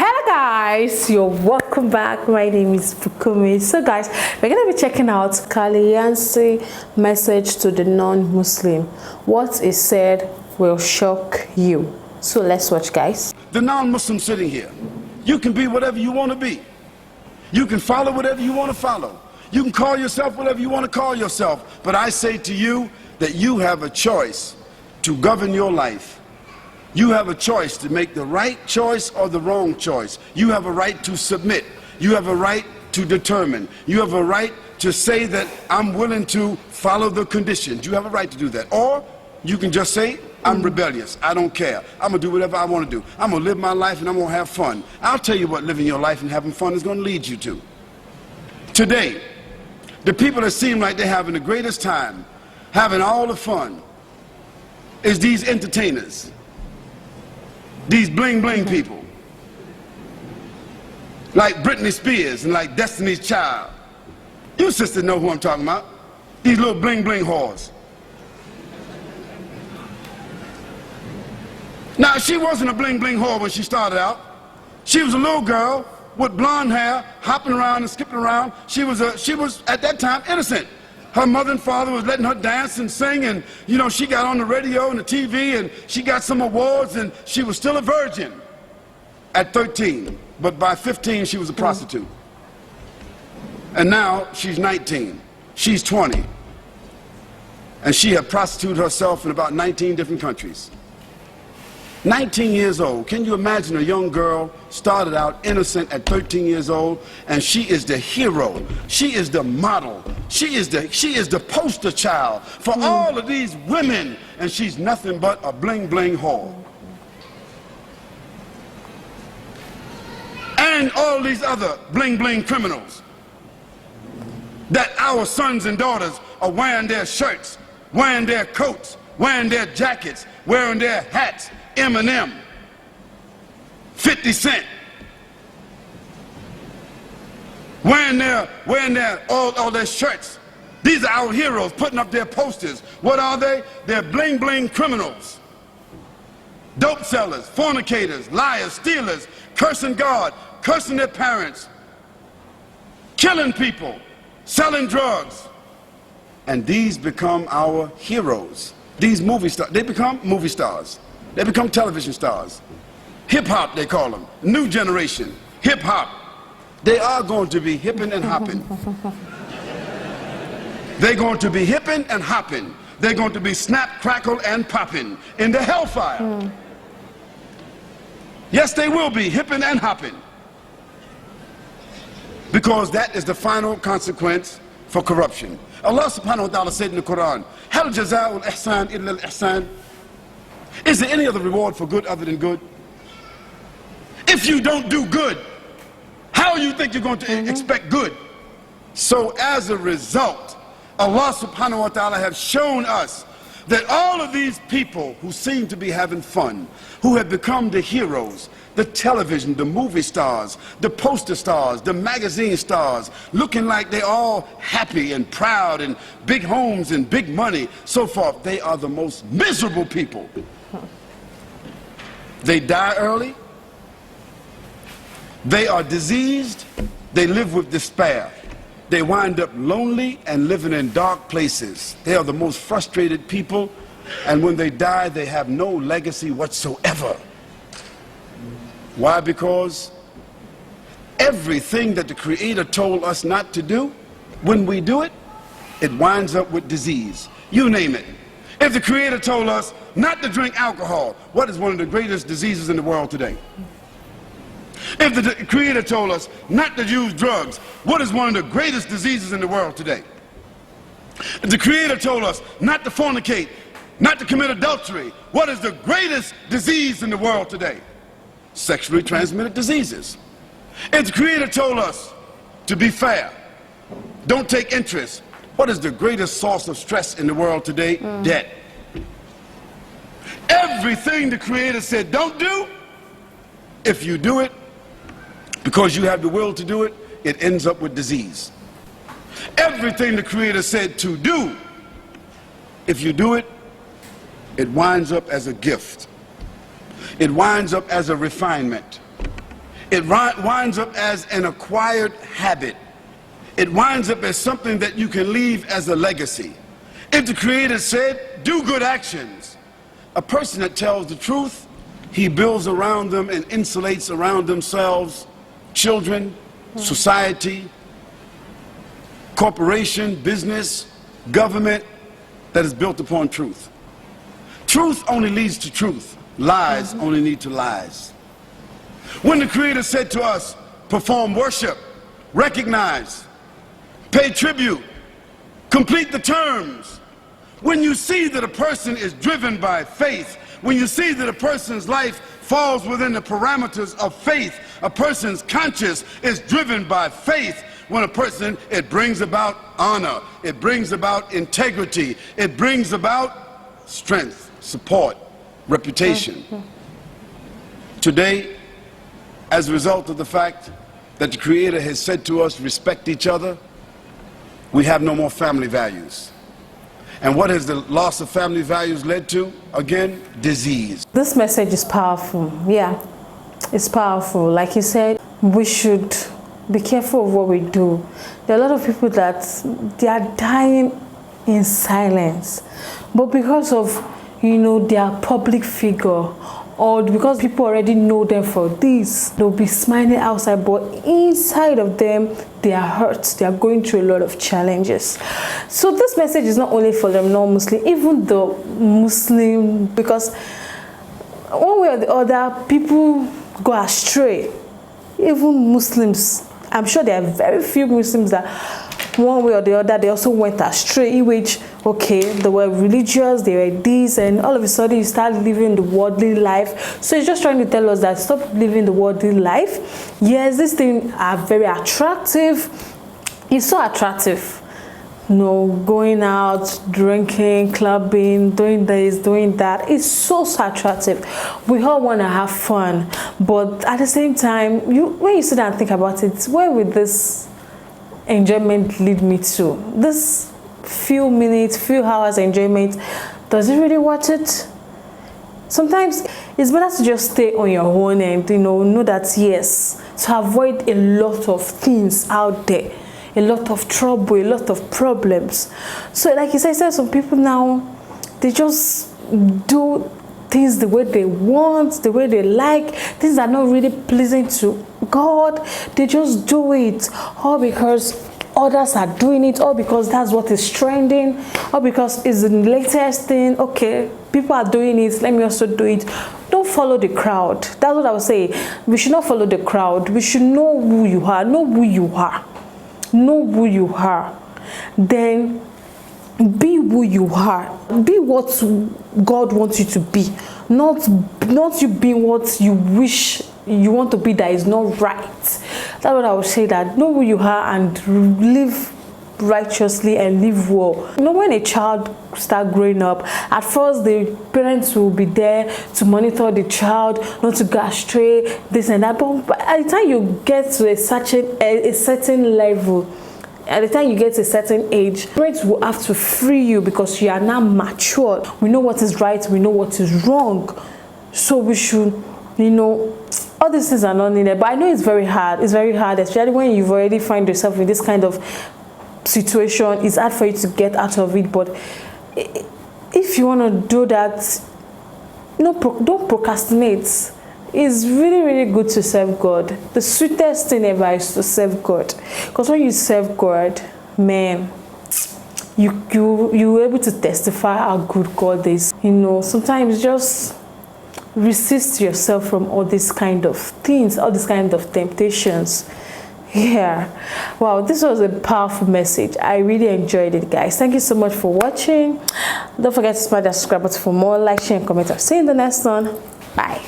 Hello guys, you're welcome back. My name is Bukumi. So guys, we're going to be checking out Khalid Yasin message to the non-Muslim. What is said will shock you. So let's watch, guys. The non-Muslim sitting here, you can be whatever you want to be. You can follow whatever you want to follow. You can call yourself whatever you want to call yourself. But I say to you that you have a choice to govern your life. You have a choice to make the right choice or the wrong choice. You have a right to submit. You have a right to determine. You have a right to say that I'm willing to follow the conditions. You have a right to do that. Or you can just say, I'm rebellious. I don't care. I'm going to do whatever I want to do. I'm going to live my life and I'm going to have fun. I'll tell you what living your life and having fun is going to lead you to. Today, the people that seem like they're having the greatest time, having all the fun, is these entertainers. These bling bling people, like Britney Spears and like Destiny's Child. You sisters know who I'm talking about. These little bling bling whores. Now, she wasn't a bling bling whore when she started out. She was a little girl with blonde hair, hopping around and skipping around. She was at that time innocent. Her mother and father was letting her dance and sing, and you know, she got on the radio and the TV and she got some awards, and she was still a virgin at 13, but by 15 she was a prostitute. And now she's 19, she's 20, and she had prostituted herself in about 19 different countries. 19 years old. Can you imagine a young girl started out innocent at 13 years old, and she is the hero, she is the model, she is the poster child for all of these women, and she's nothing but a bling bling whore. And all these other bling bling criminals that our sons and daughters are wearing their shirts, wearing their coats, wearing their jackets, wearing their hats. Eminem, 50 Cent, wearing all their shirts. These are our heroes putting up their posters. What are they? They're bling bling criminals, dope sellers, fornicators, liars, stealers, cursing God, cursing their parents, killing people, selling drugs. And these become our heroes. These movie stars, they become movie stars. They become television stars. Hip-hop, they call them. New generation. Hip-hop. They are going to be hipping and hopping. They're going to be hipping and hopping. They're going to be snap, crackle, and popping in the hellfire. Yes, they will be hipping and hopping. Because that is the final consequence for corruption. Allah subhanahu wa ta'ala said in the Quran, Hal jaza'ul ihsan illa al-ihsan. Is there any other reward for good other than good? If you don't do good, how do you think you're going to expect good? So as a result, Allah subhanahu wa ta'ala has shown us that all of these people who seem to be having fun, who have become the heroes, the television, the movie stars, the poster stars, the magazine stars, looking like they're all happy and proud and big homes and big money, so forth, they are the most miserable people. They die early, they are diseased, they live with despair. They wind up lonely and living in dark places. They are the most frustrated people, and when they die, they have no legacy whatsoever. Why? Because everything that the Creator told us not to do, when we do it, it winds up with disease. You name it. If the Creator told us not to drink alcohol, what is one of the greatest diseases in the world today? If the Creator told us not to use drugs, what is one of the greatest diseases in the world today? If the Creator told us not to fornicate, not to commit adultery, what is the greatest disease in the world today? Sexually transmitted diseases. If the Creator told us to be fair, don't take interest, what is the greatest source of stress in the world today? Debt. Everything the Creator said don't do, if you do it, because you have the will to do it, it ends up with disease. Everything the Creator said to do, if you do it, it winds up as a gift. It winds up as a refinement. It winds up as an acquired habit. It winds up as something that you can leave as a legacy. If the Creator said, do good actions, a person that tells the truth, he builds around them and insulates around themselves children, society, corporation, business, government that is built upon truth. Truth only leads to truth. Lies only lead to lies. When the Creator said to us, perform worship, recognize, pay tribute, complete the terms, when you see that a person is driven by faith, when you see that a person's life falls within the parameters of faith, a person's conscience is driven by faith, when a person, it brings about honor, it brings about integrity, it brings about strength, support, reputation. Today, as a result of the fact that the Creator has said to us, respect each other, we have no more family values. And what has the loss of family values led to? Again, disease. This message is powerful. Yeah, it's powerful. Like you said, we should be careful of what we do. There are a lot of people that they are dying in silence, but because of, you know, their public figure, or because people already know them for this, they'll be smiling outside, but inside of them, they are hurt. They are going through a lot of challenges. So this message is not only for the non-Muslim, even the Muslim, because one way or the other, people go astray. Even Muslims, I'm sure there are very few Muslims that one way or the other, they also went astray, in which, okay, they were religious, they were this, and all of a sudden you start living the worldly life. So it's just trying to tell us that stop living the worldly life. Yes, these things are very attractive. It's so attractive. You know, going out, drinking, clubbing, doing this, doing that. It's so attractive. We all want to have fun. But at the same time, when you sit down and think about it, where would this enjoyment lead me to? This few minutes, few hours enjoyment, does it really worth it? Sometimes it's better to just stay on your own and, you know that, yes, to avoid a lot of things out there, a lot of trouble, a lot of problems. So like you said, some people now, they just do things the way they want, the way they like, things that are not really pleasing to God. They just do it all because others are doing it, or because that's what is trending, or because it's the latest thing. Okay, people are doing it, let me also do it. Don't follow the crowd. That's what I would say. We should not follow the crowd. We should know who you are. Know who you are. Know who you are. Then be who you are. Be what God wants you to be. Not you being what you wish you want to be that is not right. That's what I would say, that know who you are and live righteously and live well. You know, when a child starts growing up, at first the parents will be there to monitor the child, not to go astray, this and that. But at the time you get to a certain level, at the time you get to a certain age, parents will have to free you because you are now matured. We know what is right, we know what is wrong. So we should, you know, all these things are not needed. But I know it's very hard. It's very hard, especially when you've already find yourself in this kind of situation. It's hard for you to get out of it. But if you want to do that, don't procrastinate. It's really, really good to serve God. The sweetest thing ever is to serve God. Because when you serve God, man, you're able to testify how good God is. You know, sometimes just resist yourself from all these kind of things, all these kind of temptations. Yeah, wow, this was a powerful message. I really enjoyed it, guys. Thank you so much for watching. Don't forget to smash that subscribe button for more. Like, share, and comment. I'll see you in the next one. Bye.